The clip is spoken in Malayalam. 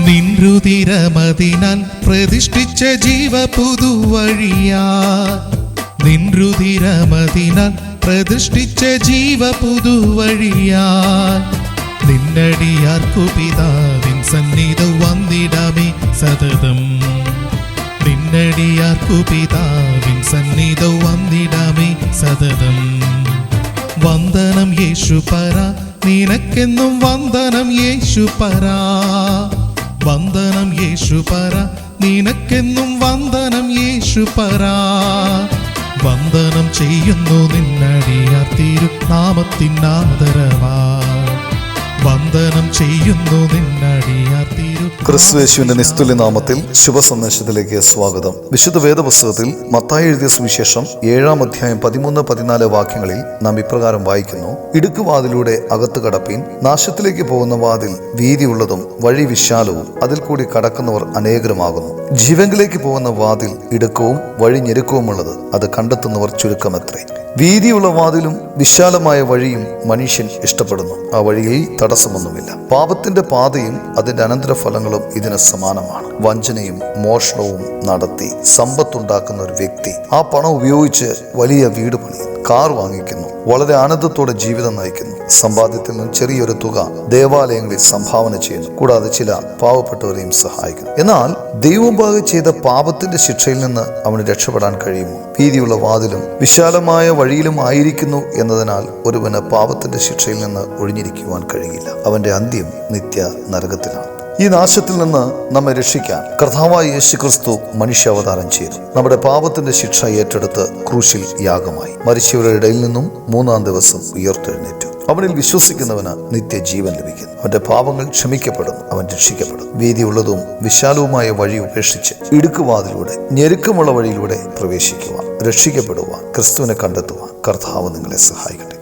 നിൻരുതിരമതിനാൽ പ്രതിഷ്ഠിച്ച ജീവ പുതുവഴിയാ, നിൻരുതിരമതിനാൽ പ്രതിഷ്ഠിച്ച ജീവ പുതുവഴിയാ, നിന്നടിയാർക്കു പിതാവിൻ സന്നിധി വന്നിടാമേ സതതം, നിന്നടിയാർക്കു പിതാവിൻ സന്നിധി വന്നിടാമേ സതതം. വന്ദനം യേശുപര, നിനക്കെന്നും വന്ദനം യേശുപര, വന്ദനം യേശുപര, നിനക്കെന്നും വന്ദനം യേശുപര. വന്ദനം ചെയ്യുന്നു നിന്നടിയാർ തിരുനാമത്തിനാദരവാ, വന്ദനം ചെയ്യുന്നു നിന്നടിയാർ ക്രിസ്തുയേശുവിന്റെ നിസ്തുല്യ നാമത്തിൽ ശുഭ സന്ദേശത്തിലേക്ക് സ്വാഗതം. വിശുദ്ധ വേദപുസ്തകത്തിൽ മത്തായി എഴുതിയ സുവിശേഷം 7-ാം അധ്യായം 13-14 വാക്യങ്ങളിൽ നാം ഇപ്രകാരം വായിക്കുന്നു: ഇടുക്കുവാതിലൂടെ അകത്ത് കടപ്പീൻ, നാശത്തിലേക്ക് പോകുന്ന വാതിൽ വീതിയുള്ളതും വഴി വിശാലവും, അതിൽ കൂടി കടക്കുന്നവർ അനേകരുമാകുന്നു. ജീവങ്കിലേക്ക് പോകുന്ന വാതിൽ ഇടുക്കവും വഴി ഞെരുക്കവുമുള്ളത്, അത് കണ്ടെത്തുന്നവർ ചുരുക്കമത്രേ. വീതിയുള്ള വാതിലും വിശാലമായ വഴിയും മനുഷ്യൻ ഇഷ്ടപ്പെടുന്നു, ആ വഴിയിൽ തടസ്സമൊന്നുമില്ല. പാപത്തിന്റെ പാതയും അതിന്റെ അനന്തരഫലങ്ങളും ഇതിന് സമാനമാണ്. വഞ്ചനയും മോഷണവും നടത്തി സമ്പത്തുണ്ടാക്കുന്ന ഒരു വ്യക്തി ആ പണം ഉപയോഗിച്ച് വലിയ വീട് പണിയുന്നു, കാർ വാങ്ങിക്കുന്നു, വളരെ ആനന്ദത്തോടെ ജീവിതം നയിക്കുന്നു. സമ്പാദ്യത്തിൽ നിന്നും ചെറിയൊരു തുക ദേവാലയങ്ങളിൽ സംഭാവന ചെയ്യുന്നു, കൂടാതെ ചില പാവപ്പെട്ടവരെയും സഹായിക്കുന്നു. എന്നാൽ ദൈവമുമ്പാകെ ചെയ്ത പാപത്തിന്റെ ശിക്ഷയിൽ നിന്ന് അവന് രക്ഷപ്പെടാൻ കഴിയുമോ? വീതിയുള്ള വാതിലും വിശാലമായ വഴിയിലും ആയിരിക്കുന്നു എന്നതിനാൽ ഒരുവന് പാപത്തിന്റെ ശിക്ഷയിൽ നിന്ന് ഒഴിഞ്ഞിരിക്കുവാൻ കഴിയില്ല. അവന്റെ അന്ത്യം നിത്യ നരകത്തിലാണ്. ഈ നാശത്തിൽ നിന്ന് നമ്മെ രക്ഷിക്കാൻ കർത്താവായ യേശുക്രിസ്തു മനുഷ്യാവതാരം ചെയ്തു. നമ്മുടെ പാപത്തിന്റെ ശിക്ഷ ഏറ്റെടുത്ത് ക്രൂശിൽ യാഗമായി മരിച്ചവരുടെ ഇടയിൽ നിന്നും 3-ാം ദിവസം ഉയർത്തെഴുന്നേറ്റു. അവനിൽ വിശ്വസിക്കുന്നവന് നിത്യജീവൻ ലഭിക്കുന്നു. അവന്റെ പാപങ്ങൾ ക്ഷമിക്കപ്പെടുന്നു, അവൻ രക്ഷിക്കപ്പെടും. വീതിയുള്ളതും വിശാലവുമായ വഴി ഉപേക്ഷിച്ച് ഇടുക്കുവാതിലൂടെ ഞെരുക്കമുള്ള വഴിയിലൂടെ പ്രവേശിക്കുവാൻ, രക്ഷിക്കപ്പെടുവാൻ, ക്രിസ്തുവിനെ കണ്ടെത്തുവാൻ കർത്താവ് നിങ്ങളെ സഹായിക്കട്ടെ.